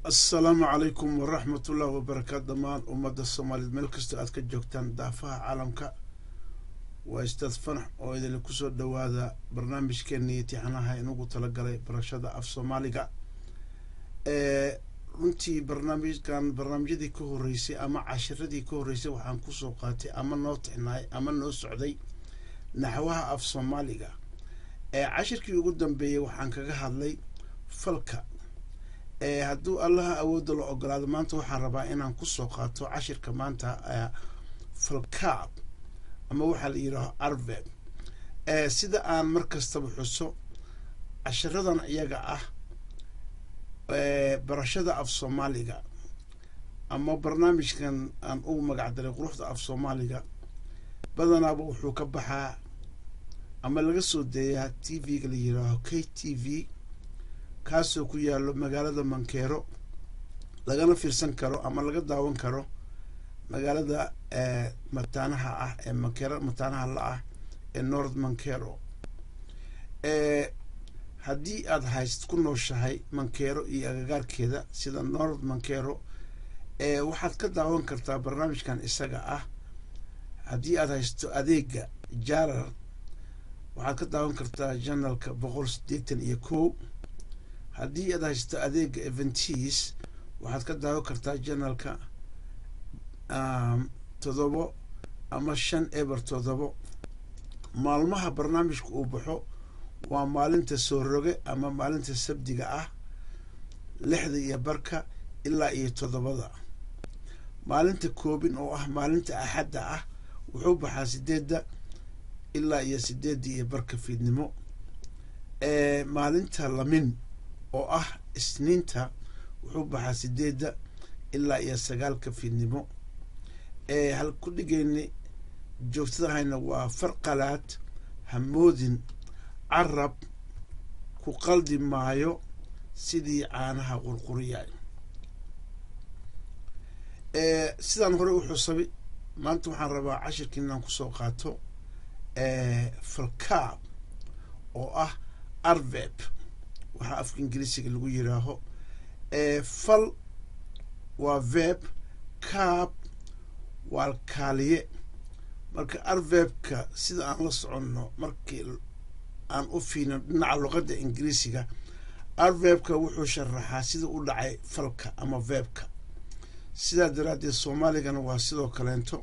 السلام عليكم ورحمة الله وبركاته دمان أمد الصومالي ملكست أدك جوكتان دافها عالمك وأستاذ فنح وإذا لكسو دواذا برنامج كنيتي عناها إنوغو تلقلي برشادة أف صوماليقا runtii barnaamijyadii ka horeysay ama cashiradii ka horeysay waxaan kusoo qaatay ama noo tixnaay ama noo socday naxwaha af soomaaliga cashirkii ugu dambeeyey waxaan kaga hadlay falka hadduu allaha awoodda la ogolaado maanta waxaan rabaa inaan kusoo qaato cashirka maanta falkaab ama waxaa la yidhaaho arveb sida aan mar kastaba xuso cashiradan iyaga ah barashada af soomaaliga ama barnaamijkan aan ugu magacdaray quruxda af soomaaliga badanaaba wuxuu ka baxaa ama laga soo deeyaa t v-ga la yidhaaho k t v kaasoo ku yaallo magaalada mankeero lagana fiirsan karo ama laga daawan karo magaalada mataanaha ah ee mankeero mataanaha la ah ee north mankeero haddii aad hayst ku nooshahay mankeero iyo agagaarkeeda sida north mankeero waxaad ka daawan kartaa barnaamijkan isaga ah haddii aad haysto adeega jarar waxaad ka daawan kartaa janalka 181 haddii aad haysto adeega eventis waxaad ka daawan kartaa janalka 7 ama 5 maalmaha barnaamijka uu baxo waa maalinta soo roge ama maalinta sabdiga ah 6:00 ilaa 7:00 maalinta koobin oo ah maalinta axadda ah wuxuu baxaa 8 ilaa 8:15 fiidnimo maalinta lamin oo ah isniinta wuxuu baxaa 8 ilaa 9 fiidnimo hal ku dhigayni joogtadahayna waa farqalaad hamoodin carab ku qaldi maayo sidii caanaha qurquriyay sidaan hore u xusabay maanta waxaan rabaa cashirkii inaan kusoo qaato falkaab oo ah arveb waxaa afka ingiriisiga lagu yidhaaho fal waa veb kaab waa kaaliye marka arvebka sida aan la soconno markii aan u fiino dhinaca luqadda ingiriisiga arvebka wuxuu sharaxaa sida u dhacay falka ama vebka sidaa daraaddeed soomaaligana waa sidoo kaleento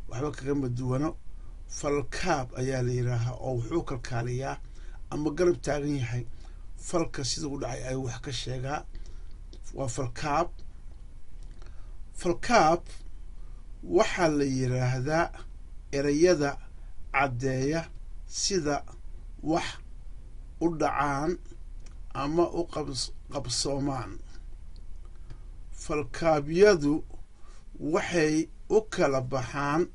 waxba kagama duwano falkaab ayaa la yidhaahaa oo wuxuu kalkaaliyaa ama garab taagan yahay falka sida u dhacay ay wax ka sheegaa waa falkaab waxaa la yidhaahdaa ereyada caddeeya sida wax u dhacaan ama u qabsoomaan falkaabyadu waxay u kala baxaan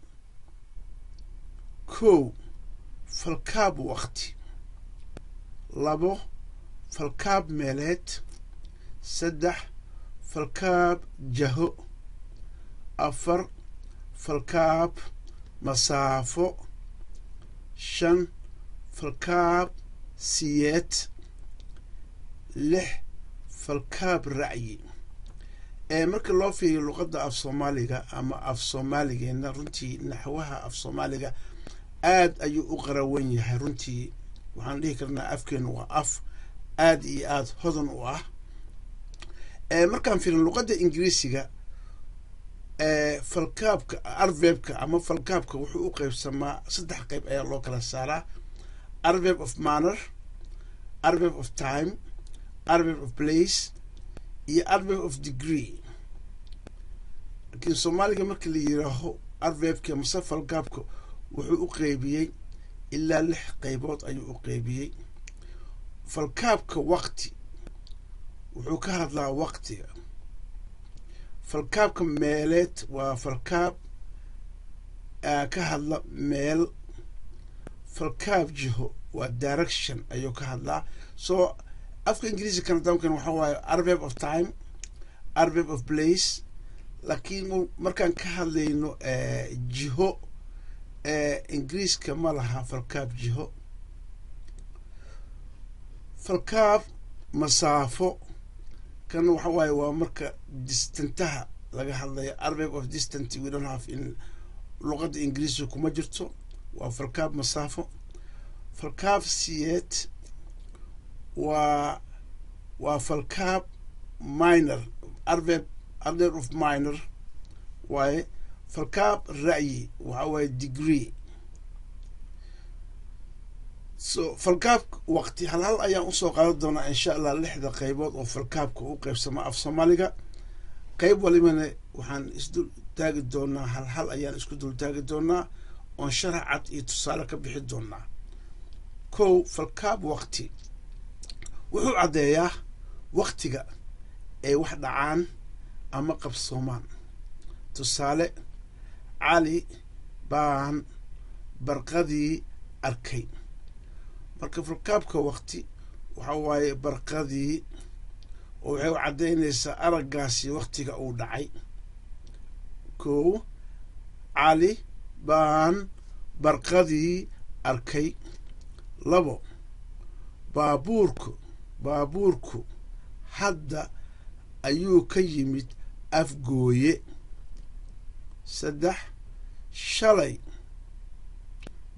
1 falkaab waqti 2 falkaab meeleed 3 falkaab jaho 4 falkaab masaafo 5 falkaab siyeed 6 falkaab racyi marka loo fiiriyo luqadda af soomaaliga ama af soomaaligeena runtii naxwaha af soomaaliga aad ayuu u qarawan yahay runtii waxaan dhihi karnaa afkeenu waa af aad iyo aad hodan u ah markaan fiirin luqadda ingiriisiga falkaabka arvebka ama falkaabka wuxuu u qaybsamaa 3 qayb ayaa loo kala saaraa arveb of manner arveb of time arveb of place iyo arveb of degree laakiin soomaaliga marka la yidhaaho arvebka mase falkaabka wuxuu u qaybiyey ilaa 6 qaybood ayuu u qaybiyey falkaabka waqti wuxuu ka hadlaa waqtiga falkaabka meeleed waa falkaab ka hadla meel falkaab jiho waa direction ayuu ka hadlaa soo afka ingiriisi kanadaamkan waxaa waaye arveb of time arveb of place laakiin markaan ka hadlayno jiho ingiriiska ma laha falkaab jiho falkaab masaafo كان وحواي ومركا ديستنتها laga hadlaya adverb of distance we don't have in luqada ingiriisiga kuma jirto waa falkaab masaafo falkaab siyeed waa falkaab minor adverb of minor waaye falkaab ra'yi waxa waaye degree so falkaab waqti hal ayaan usoo qaadan doonaa insha allah 6 qaybood oo falkaabka u qaybsama af Soomaaliga qayb walibana waxaan isdul taagi doonaa hal ayaan isku dul taagi doonaa oo sharaxad iyo tusaale ka bixi doonaa kow falkaab waqti wuxuu cadeeyaa waqtiga ay wax dhacaan ama qabsoomaan tusaale cali baan barqadii arkay marka falkaabka waqti waxa waaye barqadii oo waxay u cadeynaysaa araggaasi waqtiga uu dhacay kow cali baan barqadii arkay labo baabuurku hadda ayuu ka yimid afgooye saddex shalay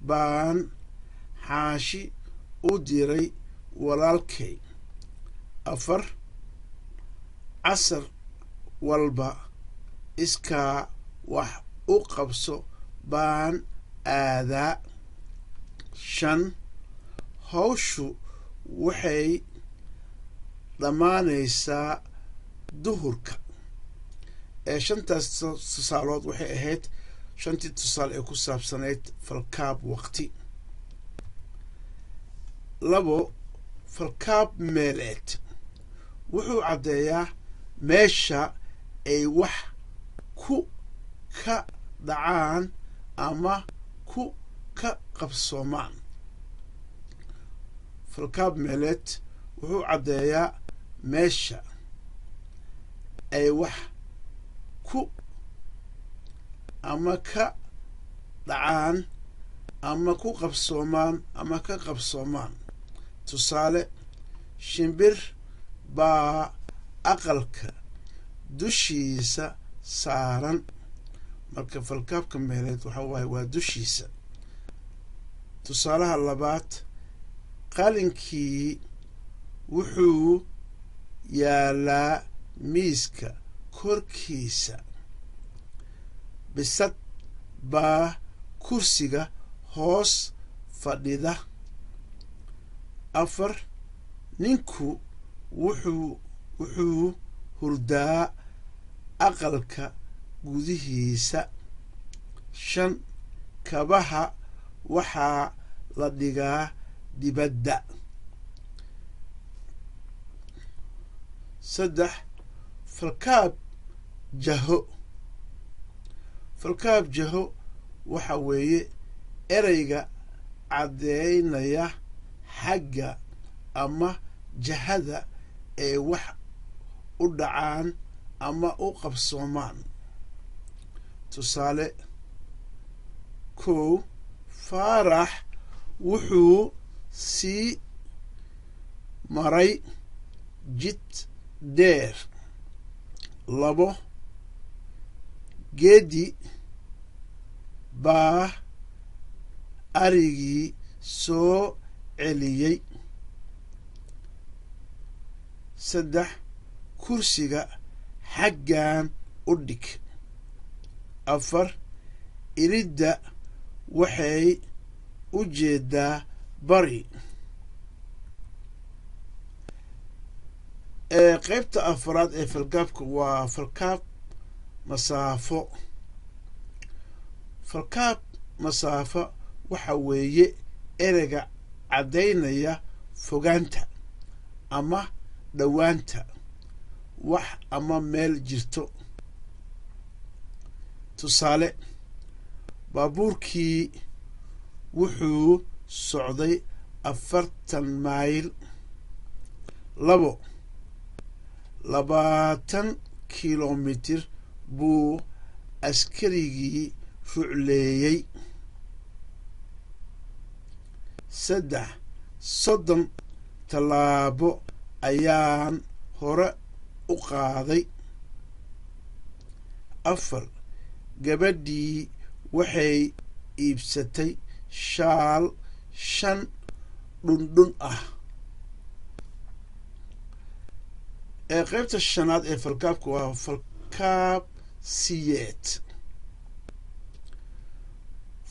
baan xaashi u diray walaalkay afar casar walba iskaa wax u qabso baan aadaa shan hawshu waxay dhammaanaysaa duhurka shantaas tusaalood waxay ahayd shantii tusaale ee ku saabsanayd falkaab waqti labo falkaab meeleed wuxuu caddeeyaa meesha ay wax ku ka dhacaan ama ku ka qabsoomaan falkaab meeleed wuxuu caddeeyaa meesha ay wax ku ama ka dhacaan ama ku qabsoomaan ama ka qabsoomaan tusaale shimbir baa aqalka dushiisa saaran marka falkaabka meeleed waxa waaye waa dushiisa tusaalaha labaad qalinkii wuxuu yaalaa miiska korkiisa bisad baa kursiga hoos fadhida afar ninku wuxuu hurdaa aqalka gudihiisa shan kabaha waxaa la dhigaa dibadda saddex falkaab jaho waxa weeye ereyga caddeynaya xagga ama jahada ee wax u dhacaan ama u qabsoomaan tusaale kow faarax wuxuu sii maray jid dheer labo geedi baa arigii soo celiyey saddex kursiga xaggan u dhig afar iridda waxay u jeedaa bari qaybta afraad ee falkaabka waa falkaab masaafo falkaab masaafo waxa weeye ereyga caddeynaya fogaanta ama dhowaanta wax ama meel jirto tusaale baabuurkii wuxuu socday 40 mayl labo 20 kilomitir buu askarigii rucleeyey saddex 30 tallaabo ayaan hore u qaaday. afar gabadhii waxay iibsatay shaal 5 dhundhun ah. qaybta shanaad ee falkaabka waa falkaab siyeed.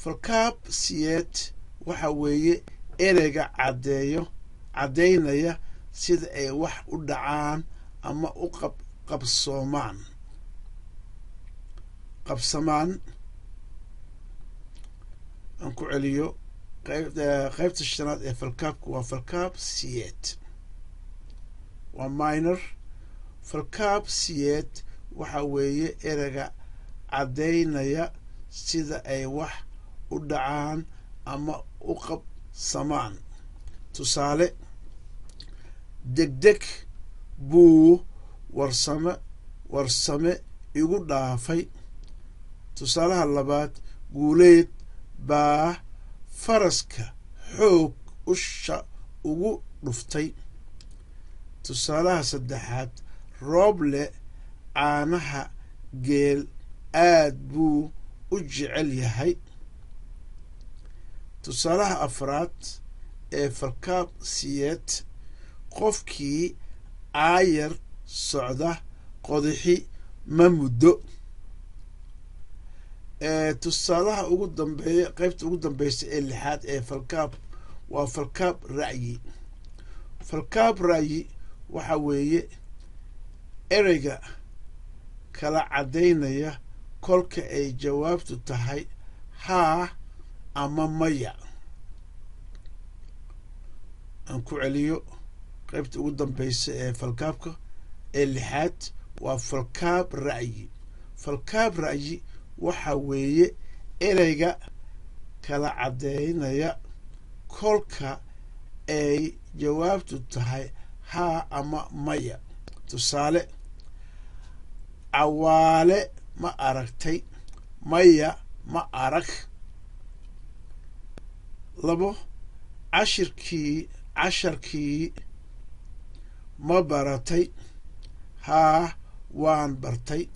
falkaab siyeed waxa weeye ereyga caddaynaya sida ay wax u dhacaan ama u qabsamaan. aan ku celiyo qaybta shanaad ee falkaabka waa falkaab siyeed, waa minor. falkaab siyeed waxa weeye ereyga caddaynaya sida ay wax u dhacaan ama u qabsamaan. tusaale, degdeg buu warsame igu dhaafay. tusaalaha labaad, guuleed baa faraska xoog usha ugu dhuftay. tusaalaha saddexaad, rooble caanaha geel aad buu u jecel yahay. tusaalaha afraad ee falkaab siyeed, qofkii aayar socda qodixi ma muddo. tusaalaha ugu dambeeya qaybta ugu dambeysa ee lixaad ee falkaab waa falkaab ra'yi. falkaab ra'yi waxa weeye ereyga kala caddaynaya kolka ay jawaabtu tahay haa ama maya. aan ku celiyo qaybta ugu dambeysa ee falkaabka ee lixaad waa falkaab ra'yi. falkaab ra'yi waxa weeye ereyga kala caddaynaya kolka ay jawaabtu tahay haa ama maya. tusaale, cawaale ma aragtay, maya ma arag. labo, casharkii ma baratay, haa waan bartay.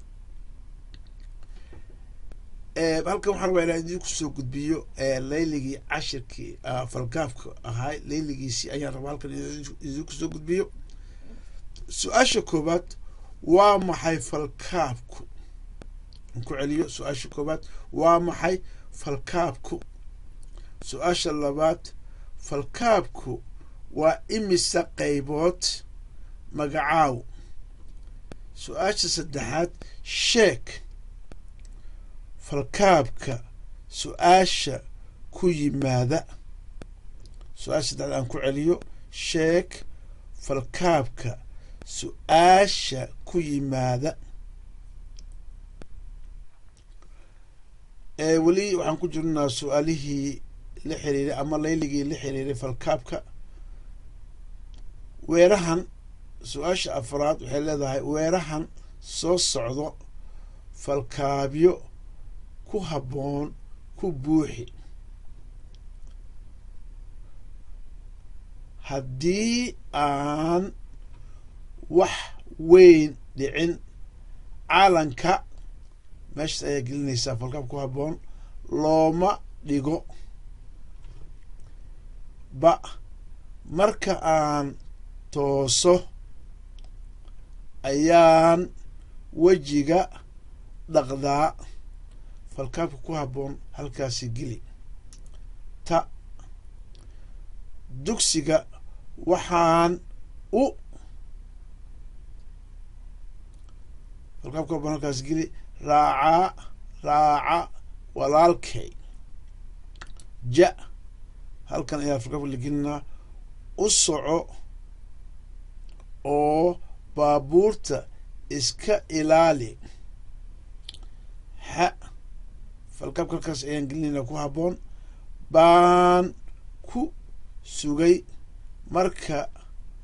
halkan waxaan rabaa inaan idinku soo gudbiyo layligii cashirkii falkaabka ahaa. layligiisii ayaan rabaa halkan idinku soo gudbiyo. su-aasha koowaad, waa maxay falkaabku? aan ku celiyo su-aasha koowaad, waa maxay falkaabku? su-aasha labaad, falkaabku waa imisa qaybood? magacaaw. su-aasha saddexaad, sheeg falkaabka su-aasha ku yimaada. su-aasha saddexaad aan ku celiyo, sheeg falkaabka su-aasha ku yimaada. weli waxaan ku jirnaa su-aalihii la xiriiray ama layligii la xiriiray falkaabka. weerahan su-aasha afraad waxay leedahay weerahan soo socdo falkaabyo ku habboon ku buuxi. haddii aan wax weyn dhicin, calanka meeshas ayaa gelinaysaa falkaab ku habboon looma dhigo. ba, marka aan tooso ayaan wejiga dhaqdaa. falkaabka ku habboon halkaasi geli. ta, dugsiga waxaan u falkaabka ku habboon halkaasi geli. raaca walaalkay. ja, halkan ayaa falkaabka la gelinaa. u soco oo baabuurta iska ilaali. ha, falkaabka halkaas ayaan gelinaynaa ku habboon. baan ku sugay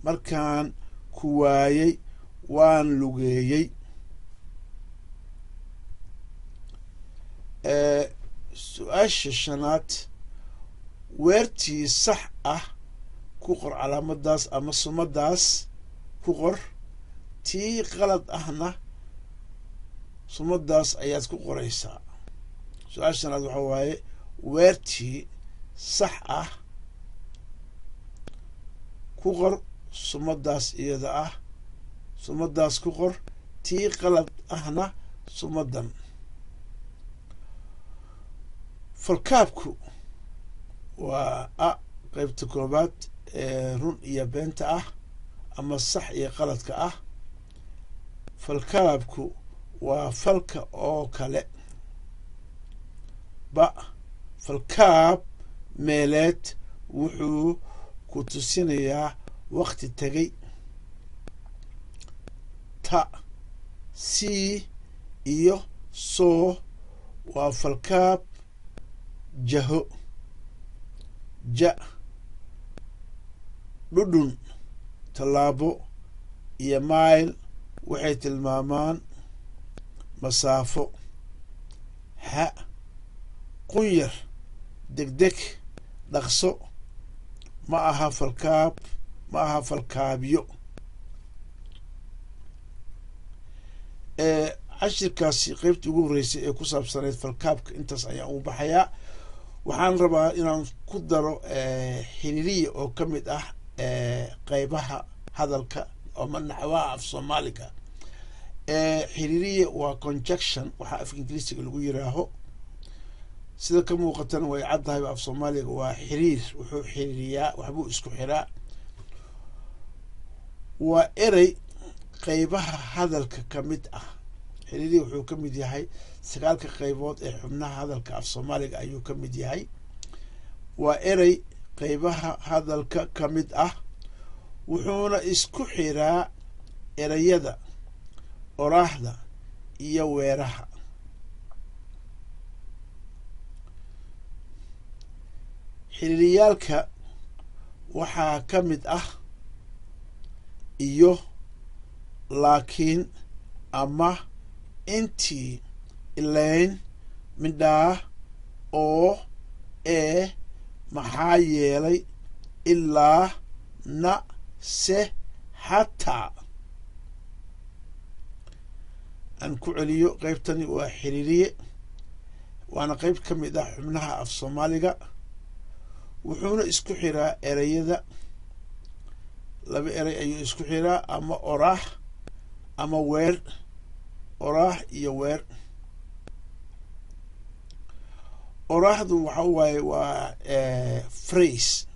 markaan ku waayay waan lugeeyey. su-aasha shanaad, weertii sax ah ku qor calaamadaas ama sumadaas ku qor. tii qalad ahna sumadaas ayaad ku qoraysaa. su-aasha shanaad waxa waaye weertii sax ah ku qor sumadaas iyada ah, sumadaas ku qor, tii qalad ahna sumadan. falkaabku waa qaybta koobaad ee run iyo beenta ah ama sax iyo qaladka ah. falkaabku waa falka oo kale. falkaab meeleed wuxuu ku tusinayaa waqti tegay. si iyo soo waa falkaab jaho. dhudhun, tallaabo iyo mayl waxay tilmaamaan masaafo. qunyar, degdeg, dhaqso ma aha falkaabyo. cashirkaasi qeybtii ugu horreysay ee ku saabsaneyd falkaabka intaas ayaan ugu baxayaa. waxaan rabaa inaan ku daro xiriiriya oo ka mid ah qeybaha hadalka ama naxwaha af soomaaliga. xiriiriya waa conjunction waxaa af ingiriisiga lagu yiraaho. sida ka muuqatana way caddahayba af soomaaliga waa xiriir, wuxuu xiriiriyaa, waxbuu isku xiraa. waa erey qeybaha hadalka ka mid ah. xiriiriya wuxuu ka mid yahay 9 qaybood ee xubnaha hadalka af soomaaliga ayuu ka mid yahay. waa erey qeybaha hadalka ka mid ah, wuxuuna isku xiraa ereyada, oraahda iyo weeraha. xiriiriyaalka waxaa ka mid ah iyo, laakiin, ama, intii, ilayn, midhaa, oo, maxaa yeelay, ilaa, na, se, xataa. aan ku celiyo qeybtani waa xiriiriye, waana qeyb ka mid ah xubnaha af soomaaliga, wuxuuna isku xiraa ereyada. 2 erey ayuu isku xiraa, ama oraah ama weer. oraah iyo weer. oraahdu waxa waaye waa phrase.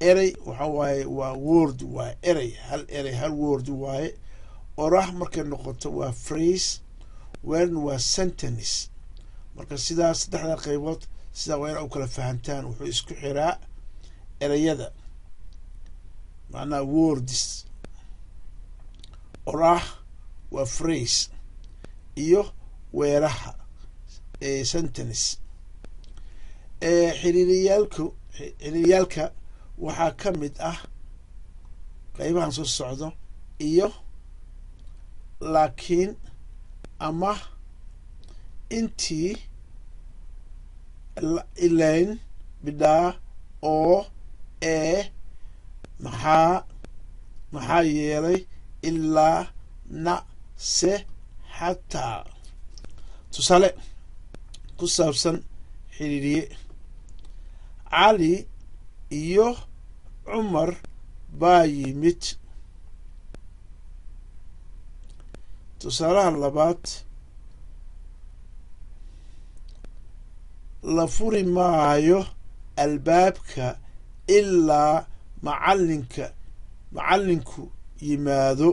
erey waxa waaye waa word, waa erey, hal erey, hal word waaye. oraah markay noqoto waa phrase, weerna waa sentence. marka sidaas 3 qaybood sidaa waa inaa u kala fahantaan. wuxuu isku xiraa ereyada, macnaha words. oraah waa phrase iyo weeraha sentence. xiriiriyaalka waxaa ka mid ah qeybahan soo socdo: iyo, laakiin, ama, intii, ilayn, midhaa, oo, maxaa yeelay, ilaa, na, se, xataa. tusaale ku saabsan xiriiriye: cali iyo cumar baa yimid. tusaalaha labaad: la furi maayo albaabka ilaa macallinku yimaado.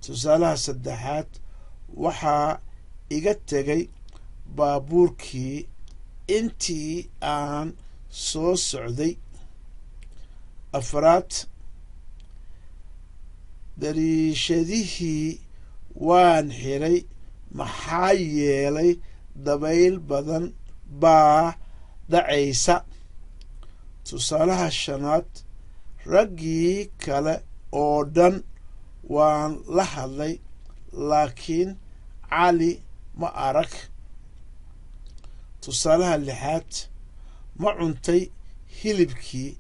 tusaalaha saddexaad: waxaa iga tegay baabuurkii intii aan soo socday. afraad: dariishadihii waan xiray maxaa yeelay dabayl badan baa dhacaysa. tusaalaha shanaad: raggii kale oo dhan waan la hadlay laakiin cali ma arag. tusaalaha lixaad: ma cuntay hilibkii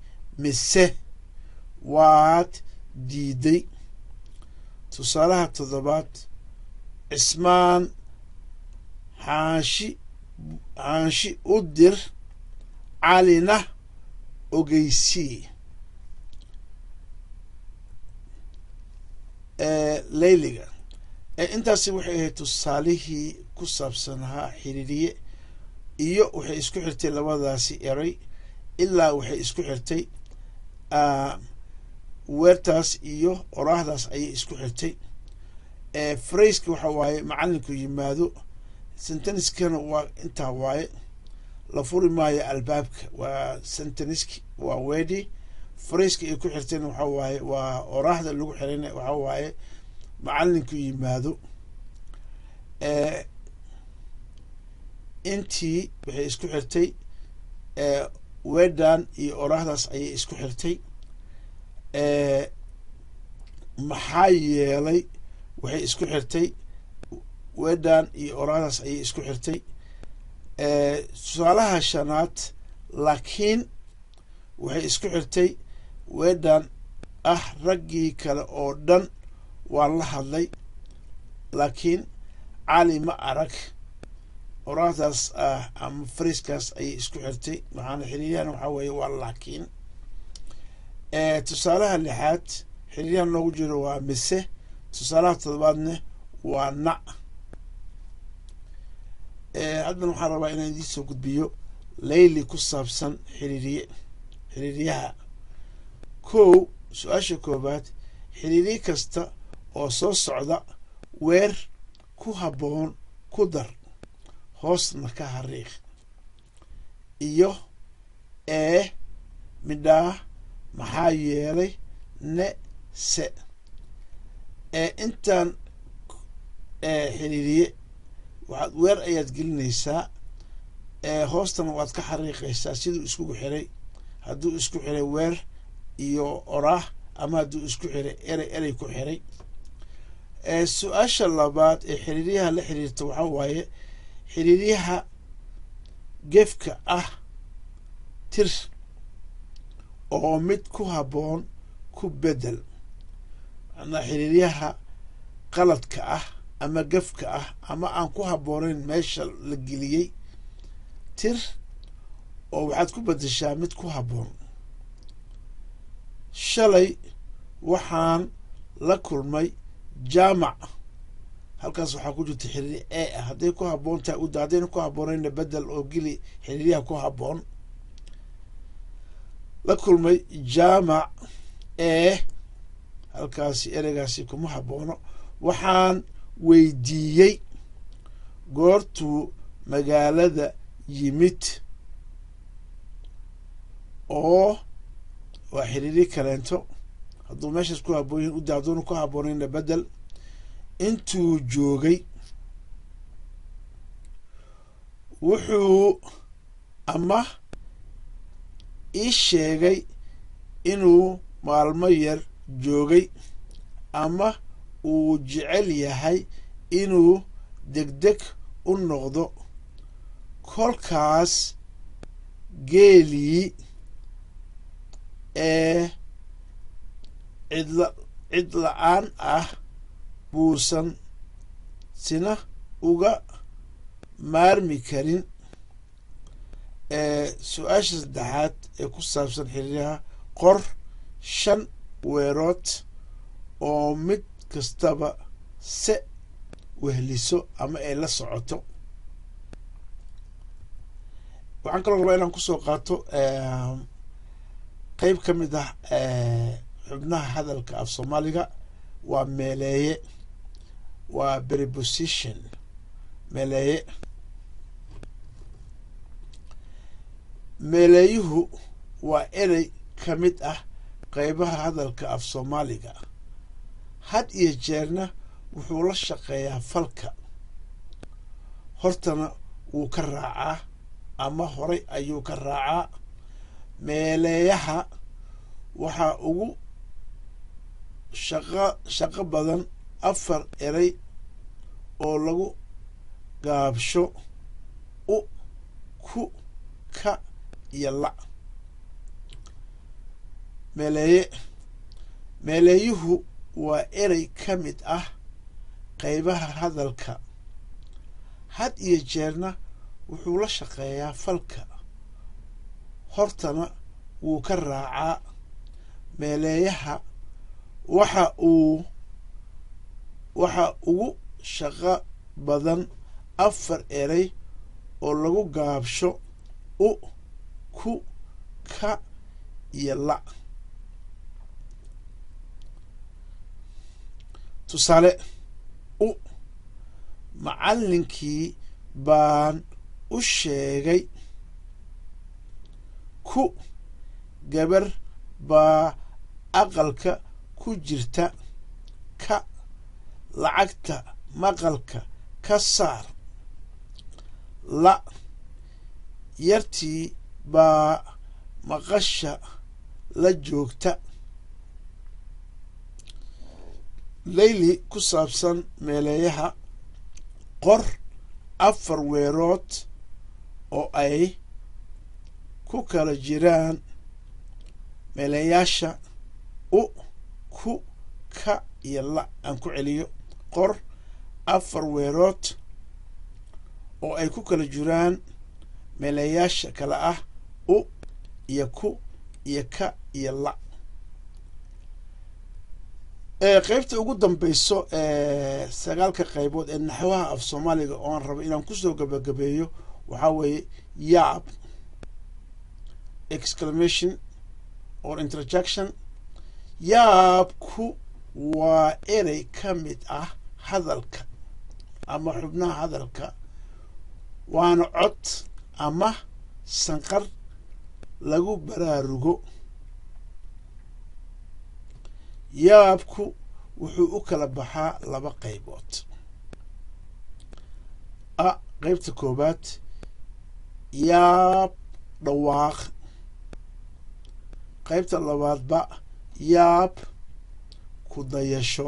mise waad diiday. tusaalaha toddobaad cismaan xaashi u dir calina ogeysii layliga intaasi waxay ahayd tusaalihii ku saabsanahaa xiriiriye iyo waxay isku xirtay labadaasi eray ilaa waxay isku xirtay weertaas iyo oraahdaas ayay isku xirtay fraiska waxa waaye macalinku yimaado senteniskana waa intaa waaye la furi maayo albaabka waa senteniski waa weedi fraiska ay ku xirtayna waxa waaye waa oraahda lagu xirayna waxa waaye macalinku yimaado intii waxay isku xirtay weedhan iyo oraahdaas ayay isku xirtay maxaa yeelay waxay isku xirtay weedhan iyo oraahdaas ayay isku xirtay tusaalaha shanaad laakiin waxay isku xirtay weedhan raggii kale oo dhan waa la hadlay laakiin cali ma arag oraahdaas ama fraiskaas ayay isku xirtay maxaana xiriiryahan waxaa weeye waa laakiin tusaalaha lixaad xiriiryahan noogu jiro waa mise tusaalaha toddobaadne waa na haddan waxaan rabaa inaan idiin soo gudbiyo layli ku saabsan xiriiryaha su-aasha koobaad xiriirye kasta oo soo socda weer ku habboon ku dar hoosna ka hariiq iyo midhaa maxaa yeelay ne se intaan xiriiriye waxaad weer ayaad gelinaysaa hoostana waad ka xariiqaysaa siduu iskugu xiray hadduu isku xiray weer iyo oraah ama hadduu isku xiray erey ku xiray su-aasha labaad ee xiriiryaha la xiriirta waxaa waaye xiriiryaha gefka tir oo mid ku habboon ku bedel macnaa xiriiryaha qaladka ama gefka ama aan ku habboonayn meesha la geliyey tir oo waxaad ku bedeshaa mid ku habboon shalay waxaan la kulmay jaamac halkaas waxaa ku jirta xiriir hadday ku habboon tahay uda haddayna ku habboonayna bedel oo geli xiriiryaha ku habboon la kulmay jaamac halkaasi ereygaasi kuma habboono waxaan weydiiyey goortuu magaalada yimid oo waa xiriirye kaleento hadduu meeshaas ku habboon yihin uda hadduuna ku habboonayna bedel intuu joogay wuxuu ama ii sheegay inuu maalmo yar joogay ama uu jecel yahay inuu degdeg u noqdo kolkaas geelii cid la-aan buusan sina uga maarmi karin su-aasha saddexaad ee ku saabsan xiriiryaha qor 5 weerood oo mid kastaba se wehliso ama ay la socoto waxaan kaloo rabaa inaan kusoo qaato qeyb ka mid xubnaha hadalka af soomaaliga waa meeleeye waa preposition meeleeye meeleeyuhu waa erey ka mid qeybaha hadalka af soomaaliga had iyo jeerna wuxuu la shaqeeyaa falka hortana wuu ka raacaa ama horay ayuu ka raacaa meeleeyaha waxaa ugu shaqo badan 4 erey oo lagu gaabsho u ku ka iyo la meeleeyuhu waa erey ka mid ah qaybaha hadalka had iyo jeerna wuxuu la shaqeeyaa falka hortana wuu ka raacaa meeleeyaha waxa ugu shaqo badan afar erey oo lagu gaabsho u ku ka iyo la tusaale u macallinkii baan u sheegay ku gabar baa aqalka ku jirta ka lacagta maqalka ka saar la yartii baa maqasha la joogta layli ku saabsan meeleeyaha qor afar weerood oo ay ku kala jiraan meeleeyaasha u ku ka iyo la aan ku celiyo qor afar weerood oo ay ku kala jiraan meeleeyaasha kala ah u iyo ku iyo ka iyo la qaybta ugu dambayso sagaalka qaybood ee naxwaha af Soomaaliga oo aan rabo inaan ku soo gabagabeeyo waxa weeye yaab exclamation or interjection yaabku waa erey ka mid ah hadalka ama xubnaha hadalka waana cod ama sanqar lagu baraarugo yaabku wuxuu u kala baxaa laba qaybood qaybta koobaad yaab dhawaaq qaybta labaadba yaab ku dayasho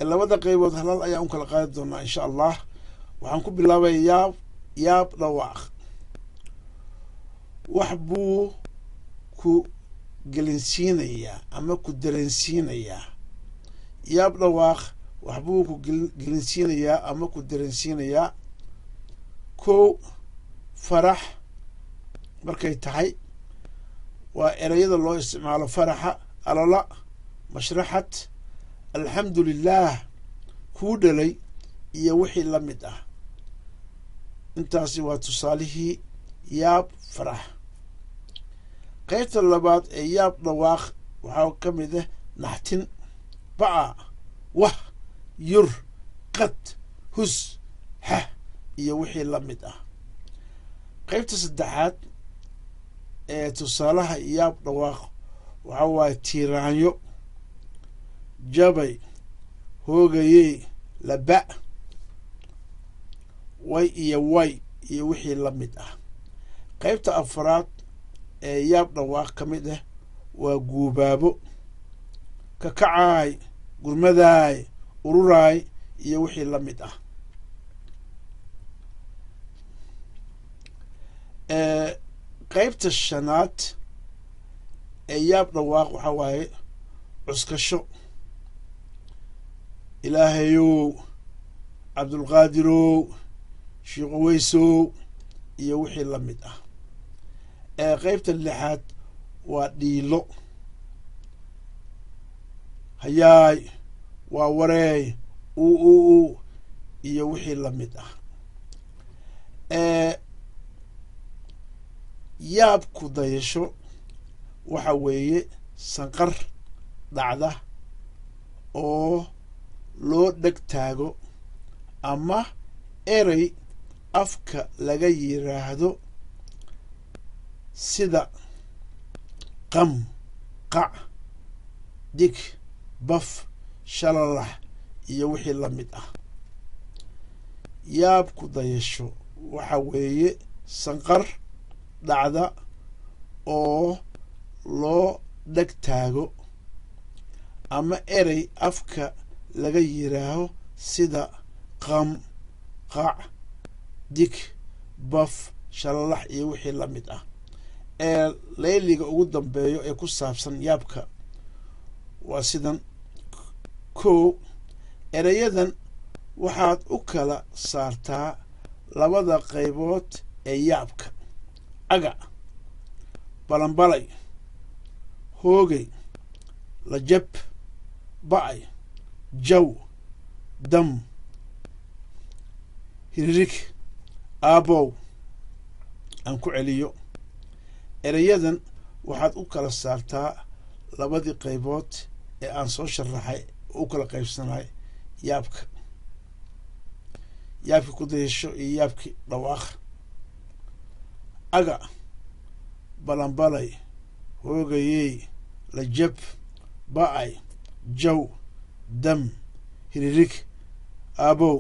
labada qaybood halal ayaan u kala qaadi doonaa insha allah waxaan ku bilaabay yaab dhawaaq wax buu ku gelinsiinayaa ama ku dareensiinayaa yaab dhawaaq wax buu ku gelinsiinayaa ama ku dareensiinayaa kow farax markay tahay waa ereyada loo isticmaalo faraxa alala mashraxad alxamdulilaah kuu dhalay iyo wixii la mid ah intaasi waa tusaalihii yaab farax qaybta labaad ee yaab dhawaaq waxaa ka mid ah naxtin ba'a wah yur qad hus hah iyo wixii la mid ah qaybta saddexaad ee tusaalaha yaab dhawaaq waxa waaye tiiraanyo jabay hoogayey laba way iyo wixii la mid ah qaybta afraad ee yaab dhawaaq ka mid ah waa guubaabo kakacaay gurmadaay ururaay iyo wixii la mid ah qaybta shanaad ee yaab dhawaaq waxa waaye cuskasho ilaahayow cabdulqaadirow shiiqoweysow iyo wixii la mid ah qaybta lixaad waa dhiilo hayaay waa wareey iyo wixii la mid ah yaab ku dayasho waxa weeye sanqar dhacda oo loo dheg taago ama erey afka laga yiraahdo sida qam qac dig baf shalalax iyo wixii la mid ah yaab ku dayasho waxa weeye sanqar dhacda oo loo dheg taago ama erey afka laga yiraaho sida qam qac dig baf shalalax iyo wixii la mid ah layliga ugu dambeeyo ee ku saabsan yaabka waa sidan. kow erayadan waxaad u kala saartaa labada qaybood ee yaabka: aga, balanbalay, hoogay, lajab, ba'ay, jaw, dam, hiririg, aabow. aan ku celiyo, erayadan waxaad u kala saartaa labadii qaybood ee aan soo sharaxay u kala qaybsanay yaabka: yaabkii ku dayasho iyo yaabkii dhawaaq. aga, balanbalay, hoogayey, lajab, ba'ay, jaw, dam, hiririg, aabow.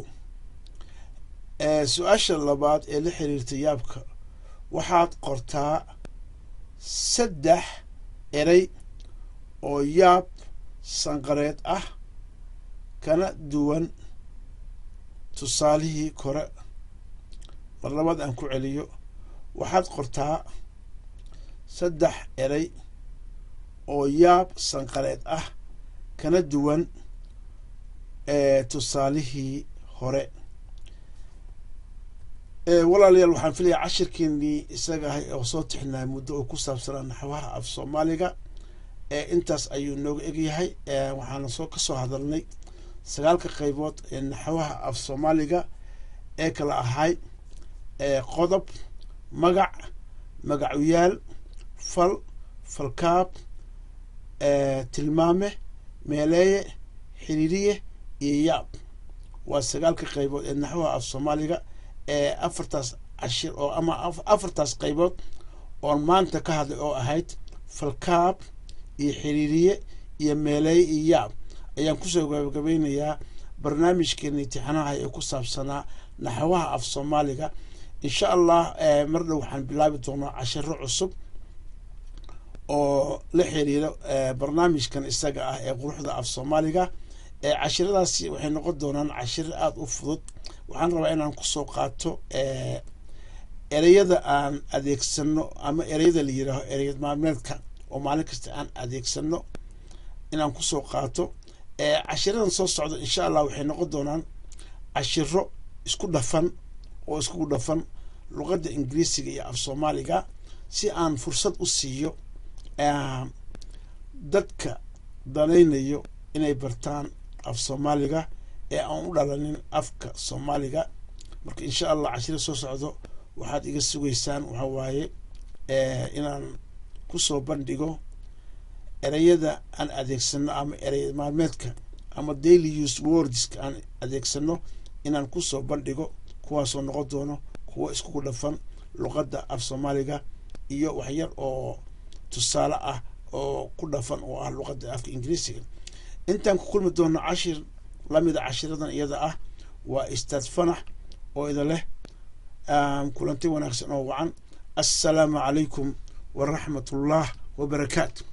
su-aasha labaad ee la xiriirta yaabka, waxaad qortaa 3 eray oo yaab sanqareed ah kana duwan tusaalihii kore. mar labaad aan ku celiyo, waxaad qortaa 3 eray oo yaab sanqareed ah kana duwan tusaalihii hore. walaalayaal, waxaan filayaa cashirkeenii isaga ahay oo soo tixnaa muddo oo ku saabsanaa naxwaha af soomaaliga. intaas ayuu nooga egyahay. waxaana kasoo hadalnay 9 qaybood ee naxwaha af soomaaliga ee kala ahay: qodob, magac, magacuyaal, fal, falkaab, tilmaame, meeleeye, xiriiriye iyo yaab. waa 9 qaybood ee naxwaha af soomaaliga ee 4taas cashir oo ama 4taas qaybood oon maanta ka hadlay oo ahayd falkaab iyo xiriiriye iyo meeleeye iyo yaab ayaan kusoo gabagabeynayaa barnaamijkeena imtixaanaha ee ku saabsanaa naxwaha af soomaaliga. insha allah mar dhow waxaan bilaabi doonaa cashiro cusub oo la xiriira barnaamijkan isaga ah ee quruxda af soomaaliga. cashiradaasi waxay noqon doonaan cashiro aada u fudud. waxaan rabaa inaan kusoo qaato ereyada aan adeegsano ama ereyada la yiraaho ereyad maalmeedka oo maalin kasta aan adeegsano inaan kusoo qaato. cashiradan soo socda insha allah waxay noqon doonaan cashiro isku dhafan oo iskugu dhafan luqadda ingiriisiga iyo af soomaaliga, si aan fursad u siiyo dadka danaynayo inay bartaan af soomaaliga ee aan u dhalanin afka soomaaliga. marka insha allah cashiro soo socdo waxaad iga sugaysaan waxa waaye inaan kusoo bandhigo ereyada aan adeegsano ama erey maalmeedka ama daily use wordska aan adeegsano inaan kusoo bandhigo, kuwaasoo noqon doono kuwa iskugu dhafan luqadda af soomaaliga iyo waxyar oo tusaale ah oo ku dhafan oo ah luqadda afka ingiriisiga. intaan ku kulmi doono cashir lamida cashiradan iyada ah, waa Ustaad Fanax oo idin leh kulanti wanaagsan oo wacan. assalaamu calaykum waraxmatullaah wabarakaatu.